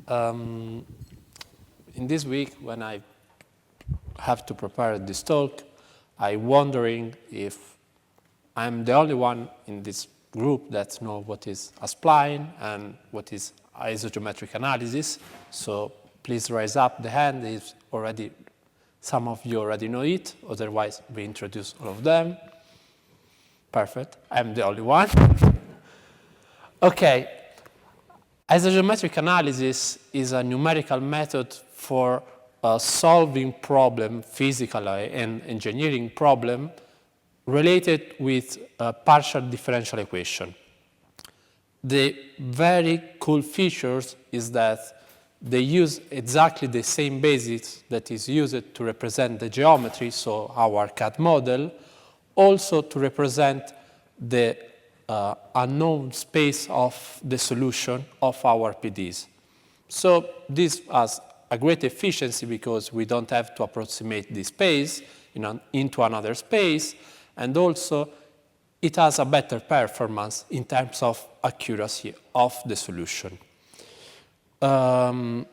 In this week, when I have to prepare this talk, I'm wondering if I'm the only one in this group that knows what is a spline and what is isogeometric analysis. So please raise up the hand if some of you already know it. Otherwise, we introduce all of them. Perfect. I'm the only one. OK. Isogeometric analysis is a numerical method for solving problem, physical and engineering problem, related with a partial differential equation. The very cool features is that they use exactly the same basis that is used to represent the geometry, so our CAD model, also to represent the unknown space of the solution of our PDs. So this has a great efficiency because we don't have to approximate this space into another space, and also it has a better performance in terms of accuracy of the solution. But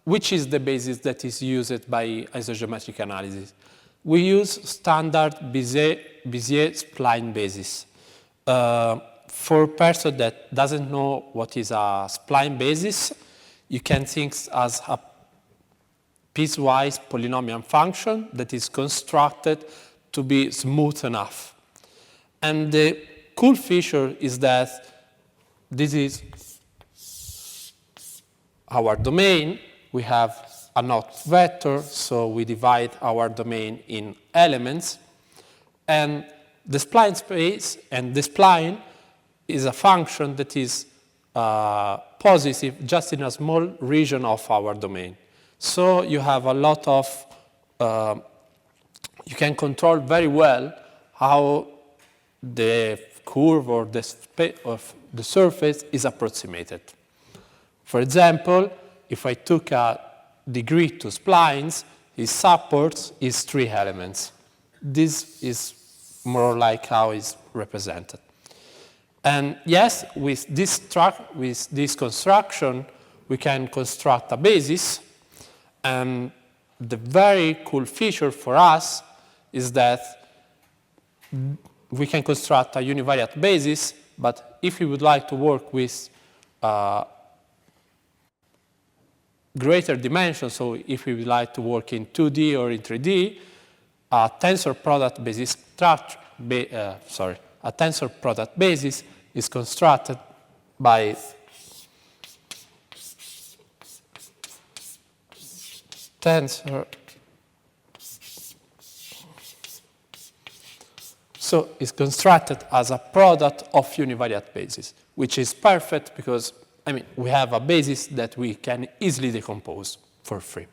which is the basis that is used by isogeometric analysis? We use standard Bézier spline basis. For a person that doesn't know what is a spline basis, you can think as a piecewise polynomial function that is constructed to be smooth enough. And the cool feature is that this is our domain. We have a knot vector, so we divide our domain in elements. And the spline space and the spline is a function that is positive just in a small region of our domain. So you have a lot of, you can control very well how the curve or the space of the surface is approximated. For example, if I took a degree to splines, its supports is 3 elements. This is more like how it's represented. And yes, with this construction, we can construct a basis. And the very cool feature for us is that we can construct a univariate basis, but if we would like to work with greater dimensions, so if we would like to work in 2D or in 3D, a tensor product basis a tensor product basis is constructed by tensor. So it's constructed as a product of univariate basis, which is perfect because we have a basis that we can easily decompose for free.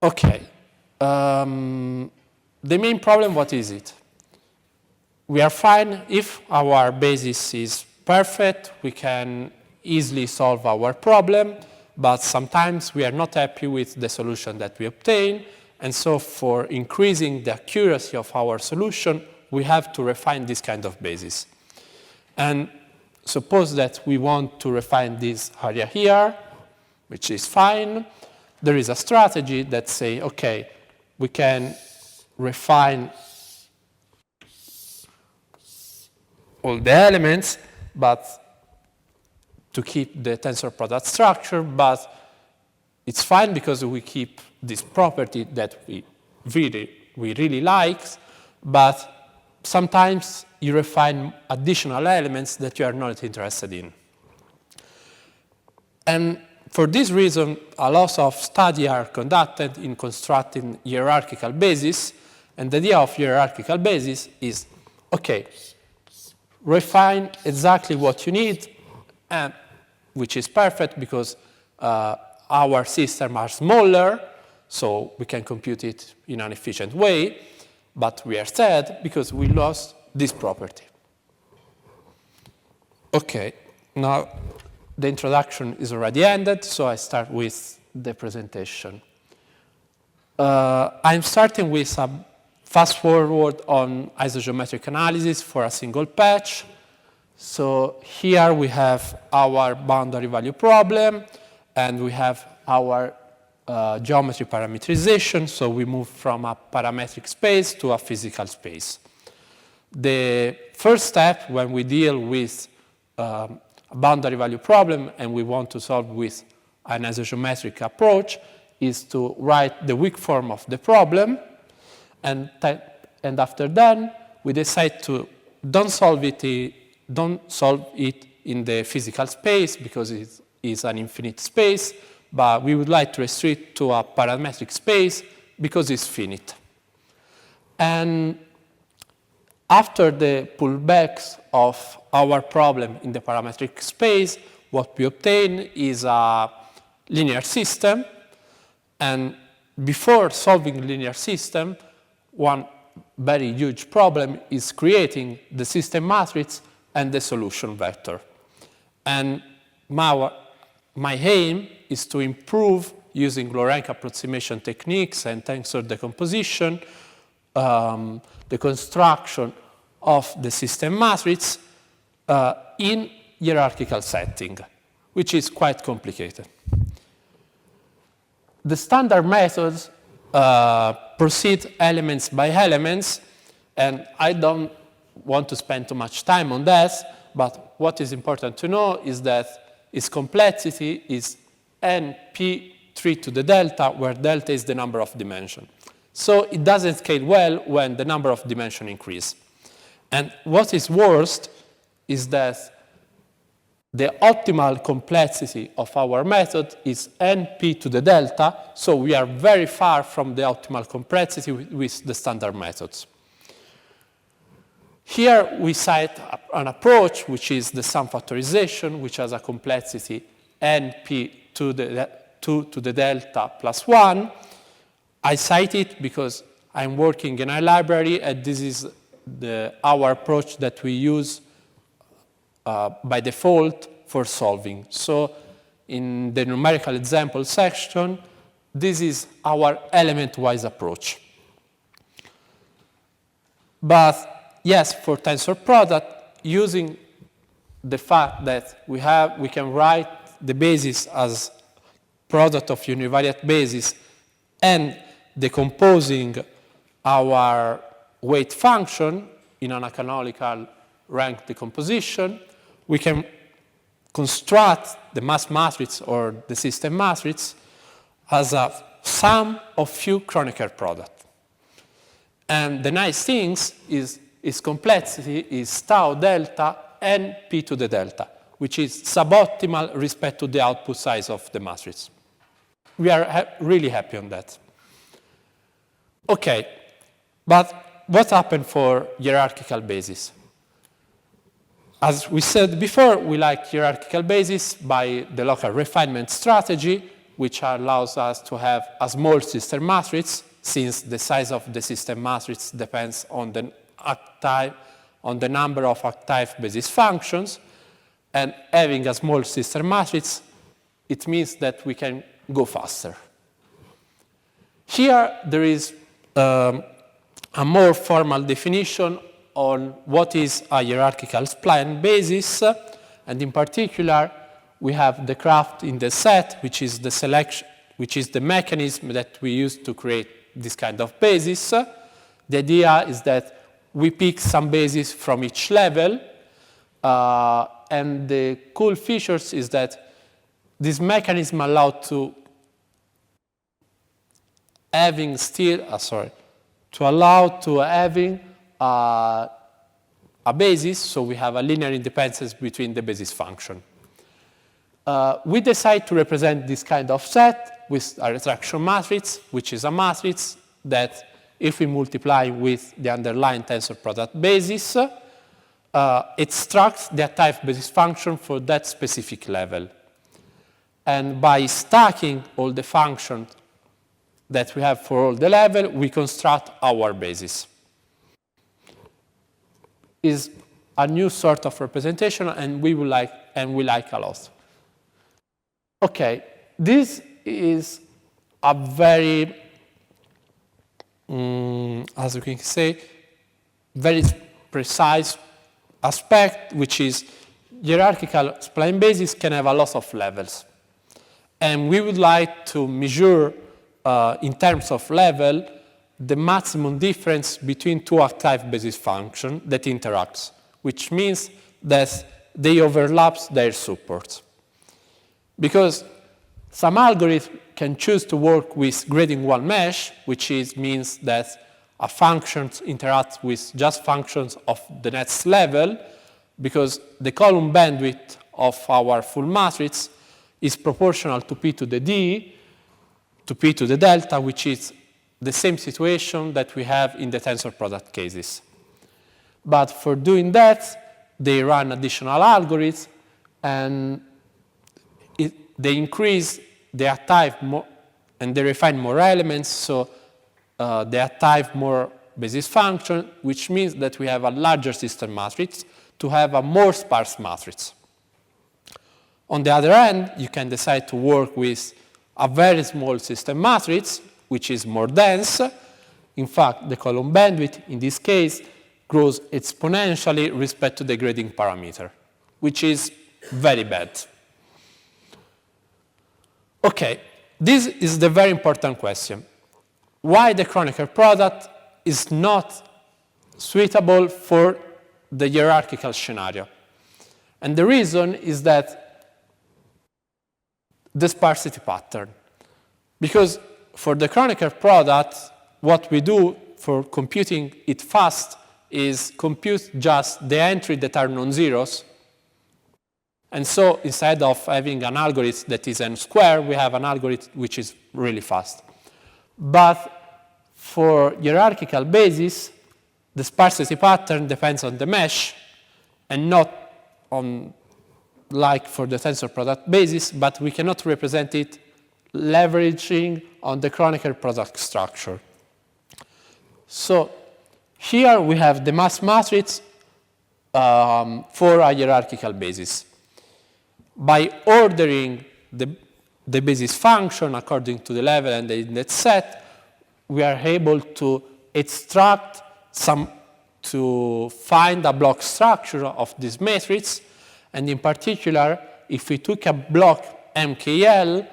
OK. The main problem, what is it? We are fine if our basis is perfect. We can easily solve our problem. But sometimes we are not happy with the solution that we obtain. And so for increasing the accuracy of our solution, we have to refine this kind of basis. And suppose that we want to refine this area here, which is fine. There is a strategy that says, OK, we can refine all the elements, but to keep the tensor product structure, but it's fine because we keep this property that we really like, but sometimes you refine additional elements that you are not interested in. And for this reason, a lot of studies are conducted in constructing hierarchical basis, and the idea of hierarchical basis is, OK, refine exactly what you need, which is perfect because our systems are smaller, so we can compute it in an efficient way. But we are sad because we lost this property. OK, now the introduction is already ended, so I start with the presentation. I'm starting with a fast forward on isogeometric analysis for a single patch. So here we have our boundary value problem, and we have our geometry parameterization. So we move from a parametric space to a physical space. The first step when we deal with a boundary value problem and we want to solve with an isogeometric approach is to write the weak form of the problem, and after that we decide to don't solve it in the physical space because it is an infinite space, but we would like to restrict to a parametric space because it's finite. And after the pullbacks of our problem in the parametric space, what we obtain is a linear system. And before solving linear system, one very huge problem is creating the system matrix and the solution vector. And my aim is to improve, using low-rank approximation techniques and tensor decomposition, the construction of the system matrix in hierarchical setting, which is quite complicated. The standard methods proceed elements by elements, and I don't want to spend too much time on that, but what is important to know is that its complexity is np3 to the delta, where delta is the number of dimensions. So it doesn't scale well when the number of dimensions increase. And what is worst is that the optimal complexity of our method is np to the delta, so we are very far from the optimal complexity with the standard methods. Here we cite an approach which is the sum factorization, which has a complexity np to the 2 to the delta plus 1. I cite it because I'm working in a library, and this is our approach that we use by default for solving. So in the numerical example section, this is our element-wise approach. But yes, for tensor product, using the fact that we can write the basis as product of univariate basis and decomposing our weight function in an acanonical rank decomposition, we can construct the mass matrix or the system matrix as a sum of few Kronecker products. And the nice thing is its complexity is tau delta n p to the delta, which is suboptimal respect to the output size of the matrix. We are really happy on that. Okay, but what happened for hierarchical basis? As we said before, we like hierarchical basis by the local refinement strategy, which allows us to have a small system matrix, since the size of the system matrix depends on the number of active basis functions. And having a small system matrix, it means that we can go faster. Here there is a more formal definition on what is a hierarchical spline basis, and in particular we have the craft in the set, which is the selection, which is the mechanism that we use to create this kind of basis. The idea is that we pick some basis from each level, and the cool features is that this mechanism allows to having a basis, so we have a linear independence between the basis function. We decide to represent this kind of set with a retraction matrix, which is a matrix that if we multiply with the underlying tensor product basis, it extracts the active basis function for that specific level. And by stacking all the functions that we have for all the level, we construct our basis. Is a new sort of representation, and we like a lot. Okay, this is a very, as you can say, very precise aspect, which is hierarchical spline basis can have a lot of levels. And we would like to measure, in terms of level, the maximum difference between two active basis functions that interacts, which means that they overlap their supports. Because some algorithm can choose to work with grading one mesh, which means that a function interacts with just functions of the next level, because the column bandwidth of our full matrix is proportional to P to the D, to P to the delta, which is the same situation that we have in the tensor product cases. But for doing that, they run additional algorithms, and they increase the type more, and they refine more elements, so they type more basis function, which means that we have a larger system matrix to have a more sparse matrix. On the other hand, you can decide to work with a very small system matrix, which is more dense. In fact, the column bandwidth, in this case, grows exponentially with respect to the grading parameter, which is very bad. Okay, this is the very important question. Why the Kronecker product is not suitable for the hierarchical scenario? And the reason is that the sparsity pattern. Because for the Kronecker product, what we do for computing it fast is compute just the entry that are non-zeros. And so instead of having an algorithm that is n squared, we have an algorithm which is really fast. But for hierarchical basis, the sparsity pattern depends on the mesh and not on, like for the tensor product basis, but we cannot represent it leveraging on the Kronecker product structure. So here we have the mass matrix for a hierarchical basis. By ordering the basis function according to the level and the index set, we are able to extract to find a block structure of this matrix. And in particular, if we took a block MKL,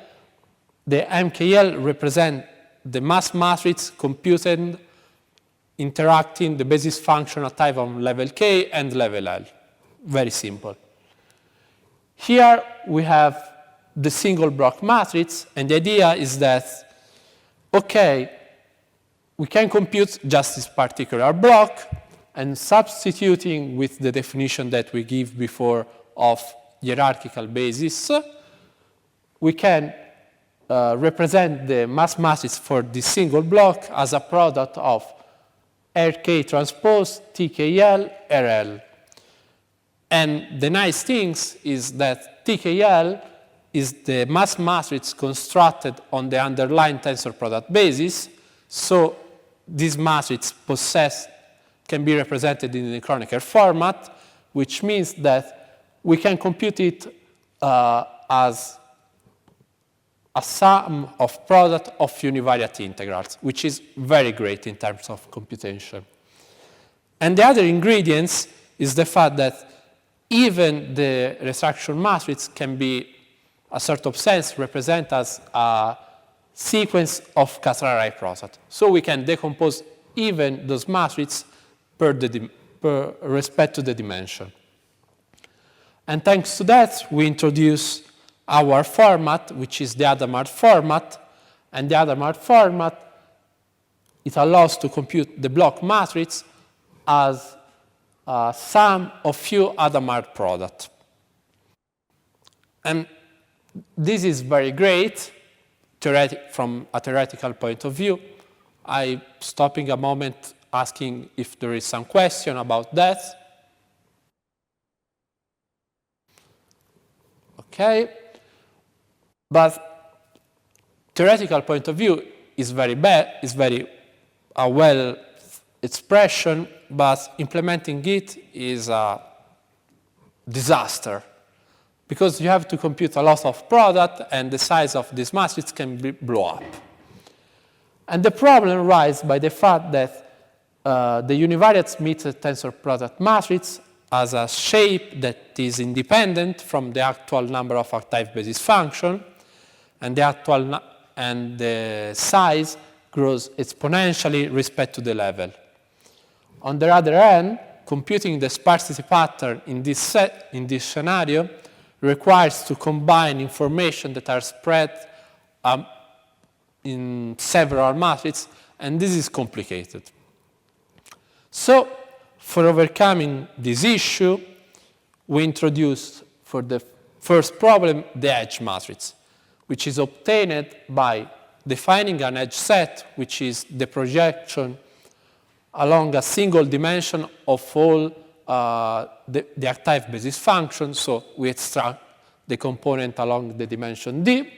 the MKL represents the mass matrix computed interacting the basis function at type on level K and level L. Very simple. Here we have the single block matrix, and the idea is that, okay, we can compute just this particular block, and substituting with the definition that we give before of hierarchical basis, we can represent the mass matrix for this single block as a product of RK transpose TKL RL. And the nice thing is that TKL is the mass matrix constructed on the underlying tensor product basis. So this matrix can be represented in the Kronecker format, which means that we can compute it as a sum of product of univariate integrals, which is very great in terms of computation. And the other ingredients is the fact that even the restriction matrix can be, a sort of sense, represent as a sequence of Cassar-Array product. So we can decompose even those matrices per respect to the dimension. And thanks to that, we introduce our format, which is the Hadamard format. And the Hadamard format, it allows to compute the block matrix as a sum of few Hadamard products. And this is very great from a theoretical point of view. I'm stopping a moment asking if there is some question about that. Okay. But theoretical point of view is very bad, is very well expression, but implementing it is a disaster because you have to compute a lot of product and the size of this matrix can blow up. And the problem arises by the fact that the univariate Smith tensor product matrix as a shape that is independent from the actual number of active basis function, and the size grows exponentially respect to the level. On the other hand, computing the sparsity pattern in this scenario requires to combine information that are spread in several matrices, and this is complicated. So, for overcoming this issue, we introduced for the first problem the edge matrix, which is obtained by defining an edge set, which is the projection along a single dimension of all the active basis function. So we extract the component along the dimension D,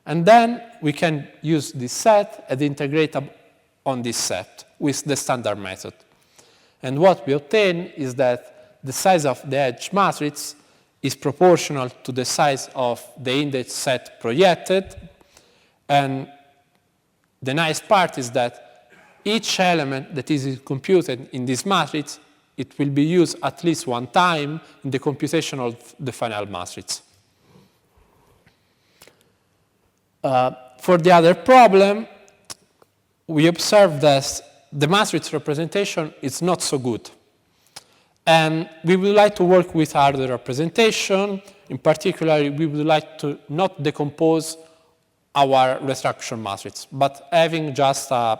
and then we can use this set and integrate on this set with the standard method. And what we obtain is that the size of the edge matrix is proportional to the size of the index set projected. And the nice part is that each element that is computed in this matrix, it will be used at least one time in the computation of the final matrix. For the other problem, we observed that the matrix representation is not so good. And we would like to work with other representation. In particular, we would like to not decompose our restriction matrix, but having just a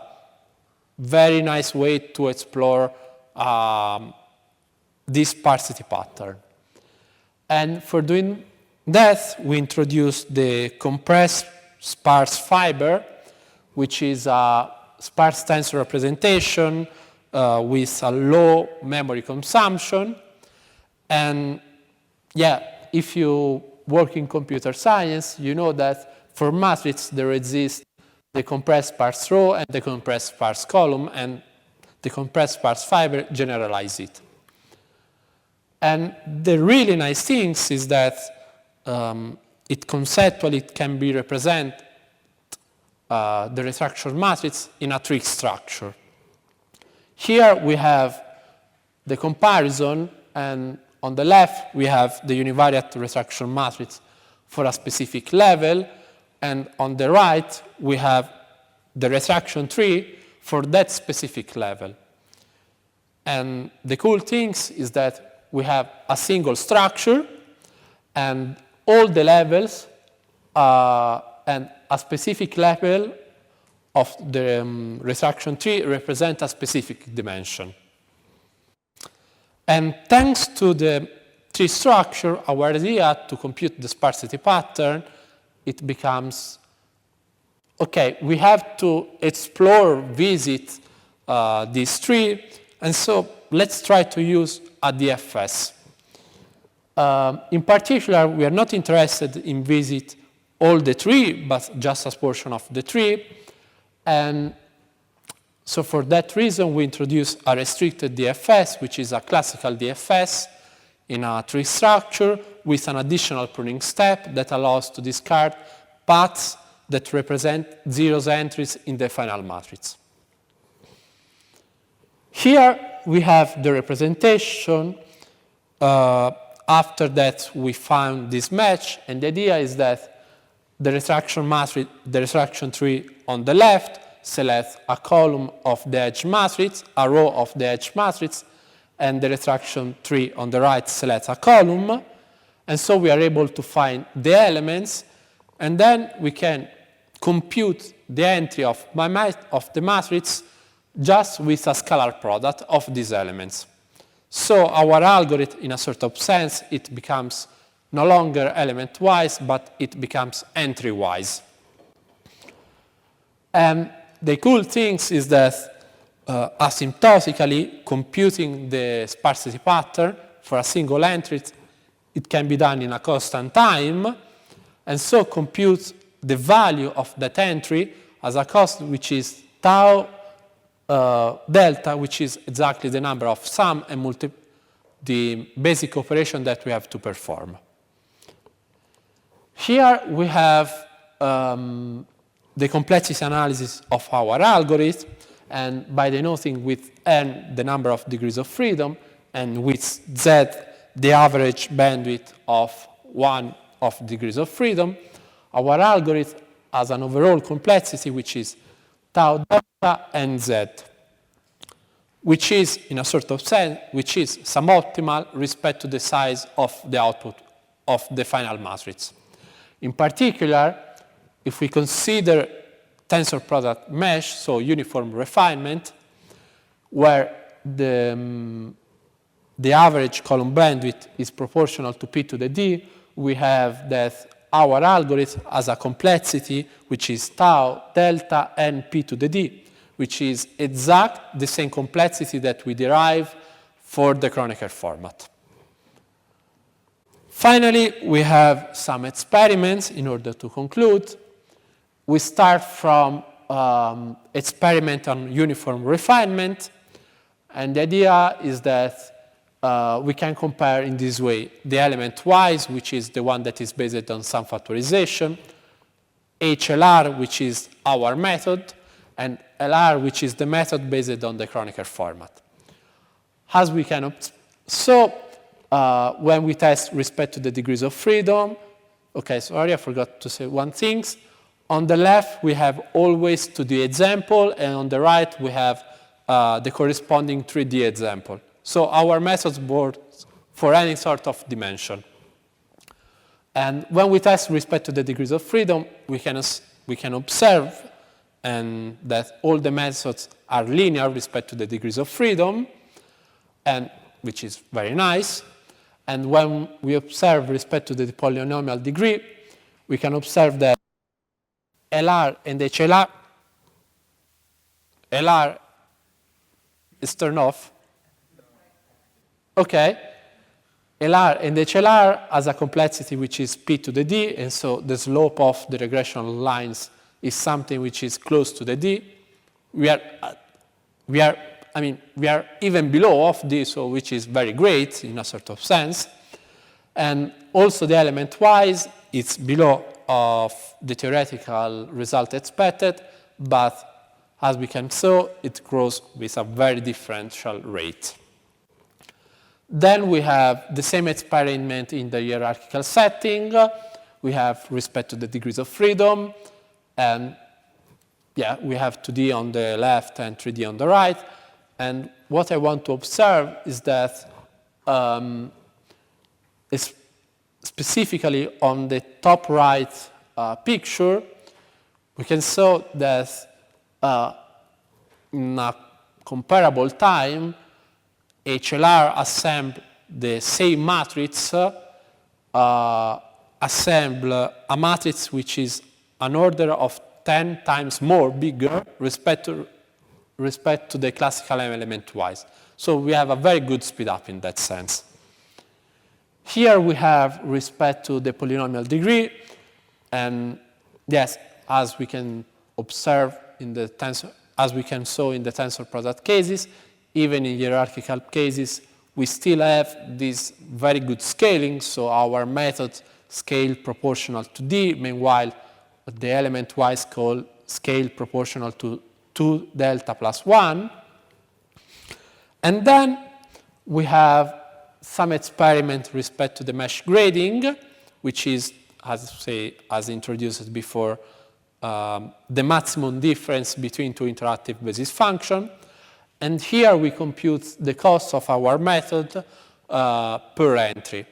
very nice way to explore this sparsity pattern. And for doing that, we introduced the compressed sparse fiber, which is a sparse tensor representation with a low memory consumption. And yeah, if you work in computer science, you know that for matrix there exists the compressed sparse row and the compressed sparse column, and the compressed sparse fiber generalize it. And the really nice things is that it conceptually can be represented the restriction matrix in a tree structure. Here we have the comparison, and on the left we have the univariate restriction matrix for a specific level, and on the right we have the restriction tree for that specific level. And the cool thing is that we have a single structure, and all the levels and a specific level of the restriction tree represent a specific dimension. And thanks to the tree structure, our idea to compute the sparsity pattern, it becomes, okay, we have to explore, visit this tree, and so let's try to use a DFS. In particular, we are not interested in visit all the tree, but just a portion of the tree. And so for that reason, we introduce a restricted DFS, which is a classical DFS in a tree structure with an additional pruning step that allows to discard paths that represent zeros entries in the final matrix. Here we have the representation. After that, we found this match, and the idea is that the restriction matrix, the restriction tree on the left selects a column of the edge matrix, a row of the edge matrix, and the restriction tree on the right selects a column. And so we are able to find the elements, and then we can compute the entry of the matrix just with a scalar product of these elements. So our algorithm, in a sort of sense, it becomes no longer element-wise, but it becomes entry-wise. And the cool thing is that asymptotically computing the sparsity pattern for a single entry, it can be done in a constant time, and so compute the value of that entry as a cost which is tau delta, which is exactly the number of sum and the basic operation that we have to perform. Here we have the complexity analysis of our algorithm, and by denoting with n the number of degrees of freedom, and with Z the average bandwidth of 1 of degrees of freedom, our algorithm has an overall complexity which is tau delta and Z, which is, in a sort of sense, which is suboptimal respect to the size of the output of the final matrix. In particular, if we consider tensor product mesh, so uniform refinement, where the average column bandwidth is proportional to p to the d, we have that our algorithm has a complexity which is tau delta n p to the d, which is exact the same complexity that we derive for the Kronecker format. Finally, we have some experiments in order to conclude. We start from experiment on uniform refinement, and the idea is that we can compare in this way the element-wise, which is the one that is based on sum factorization, HLR, which is our method, and LR, which is the method based on the Kronecker format. As we can when we test respect to the degrees of freedom, okay, sorry, I forgot to say one thing. On the left, we have always 2D example, and on the right, we have the corresponding 3D example. So our methods work for any sort of dimension. And when we test respect to the degrees of freedom, we can observe and that all the methods are linear with respect to the degrees of freedom, and which is very nice. And when we observe respect to the polynomial degree, we can observe that LR and HLR, LR is turned off. Okay. LR and HLR has a complexity which is p to the d, and so the slope of the regression lines is something which is close to the d. We are even below of d, so which is very great in a sort of sense. And also the element-wise, it's below of the theoretical result expected, but as we can see, it grows with a very differential rate. Then we have the same experiment in the hierarchical setting. We have respect to the degrees of freedom, and yeah, we have 2D on the left and 3D on the right. And what I want to observe is that specifically on the top right picture, we can show that in a comparable time, HLR assemble the same matrix, assemble a matrix which is an order of 10 times more bigger respect to the classical element-wise. So we have a very good speed up in that sense. Here we have respect to the polynomial degree, and yes, as we can observe in the tensor, as we can show in the tensor product cases, even in hierarchical cases, we still have this very good scaling, so our method scale proportional to D, meanwhile the element-wise scale proportional to 2 delta plus 1. And then we have some experiment respect to the mesh grading, which is, as introduced before, the maximum difference between two interactive basis functions. And here we compute the cost of our method per entry.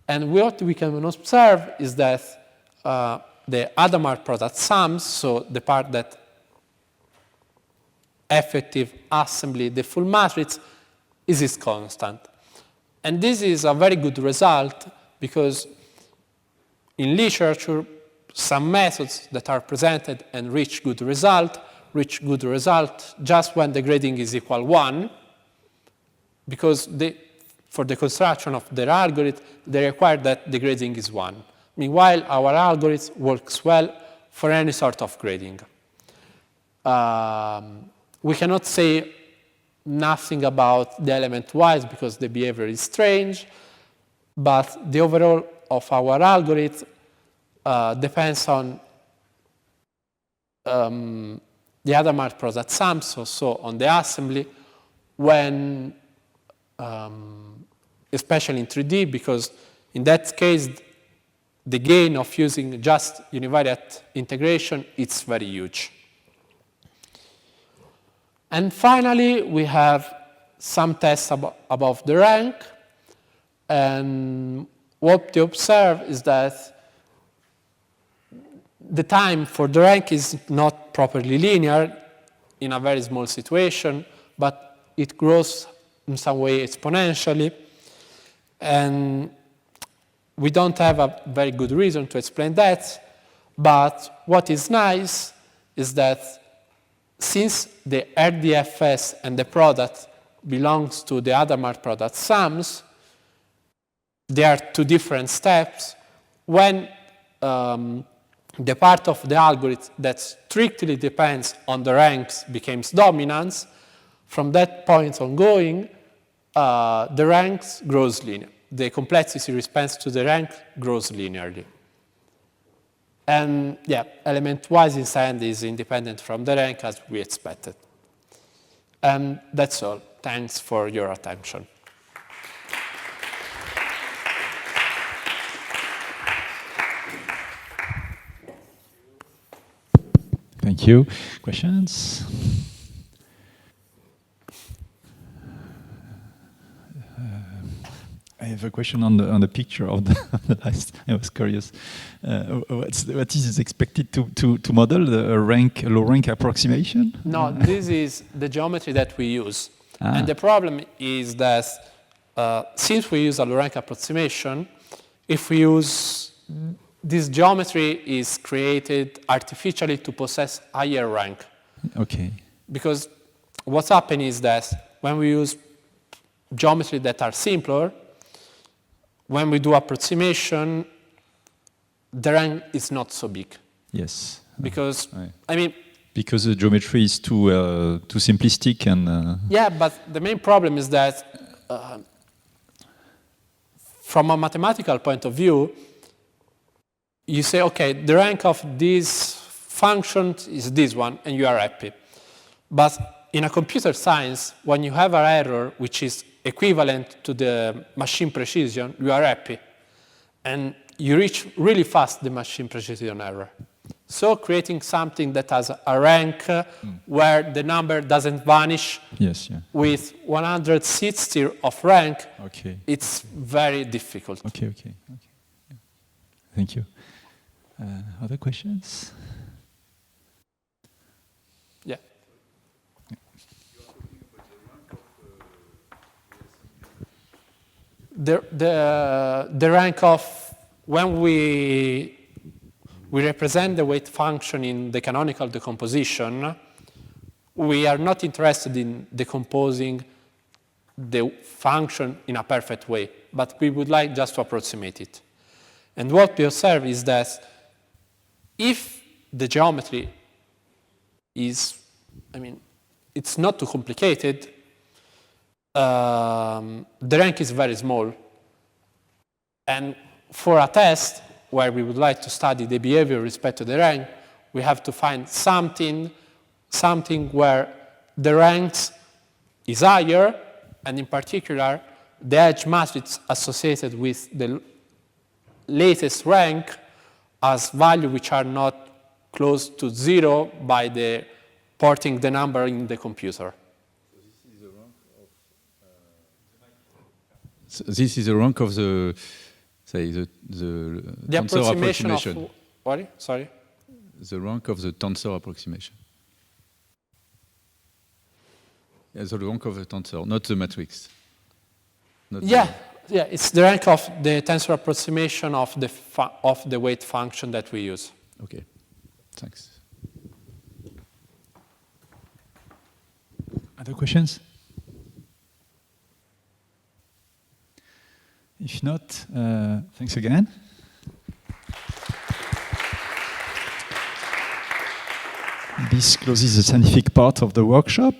And what we can observe is that the Hadamard product sums, so the part that effective assembly the full matrix, is constant. And this is a very good result because in literature, some methods that are presented and reach good result just when the grading is equal 1, because for the construction of their algorithm, they require that the grading is 1. Meanwhile, our algorithm works well for any sort of grading. We cannot say nothing about the element-wise because the behavior is strange, but the overall of our algorithm depends on the Hadamard product sums, so on the assembly, when especially in 3D, because in that case, the gain of using just univariate integration is very huge. And finally, we have some tests above the rank. And what they observe is that the time for the rank is not properly linear in a very small situation, but it grows in some way exponentially. And we don't have a very good reason to explain that, but what is nice is that since the RDFS and the product belongs to the Hadamard product sums, there are two different steps. When the part of the algorithm that strictly depends on the ranks becomes dominance, from that point ongoing, the ranks grows linear. The complexity response to the rank grows linearly. And yeah, element-wise inside is independent from the rank as we expected. And that's all. Thanks for your attention. Thank you. Questions? I have a question on the picture of the last. I was curious. What is expected to model a low rank approximation? No, this is the geometry that we use. And the problem is that since we use a low rank approximation, if we use this geometry is created artificially to possess higher rank. Okay. Because what's happened is that when we use geometry that are simpler, when we do approximation, the rank is not so big. Yes. Because, right. I mean... Because the geometry is too simplistic and... Yeah, but the main problem is that from a mathematical point of view, you say, okay, the rank of this function is this one, and you are happy. But in a computer science, when you have an error which is equivalent to the machine precision, you are happy. And you reach really fast the machine precision error. So creating something that has a rank where the number doesn't vanish with 160 of rank, it's very difficult. Okay. Yeah. Thank you. Other questions? Yeah. The rank of when we represent the weight function in the canonical decomposition, we are not interested in decomposing the function in a perfect way, but we would like just to approximate it. And what we observe is that if the geometry is, it's not too complicated, the rank is very small. And for a test where we would like to study the behavior with respect to the rank, we have to find something where the ranks is higher, and in particular, the edge matrix associated with the latest rank as values which are not close to 0 by the porting the number in the computer. So this is the rank of the, say, the tensor approximation. Of, what? Sorry? The rank of the tensor approximation. Yeah, the rank of the tensor, not the matrix. Yeah, it's the rank of the tensor approximation of the weight function that we use. Okay, thanks. Other questions? If not, thanks again. This closes the scientific part of the workshop.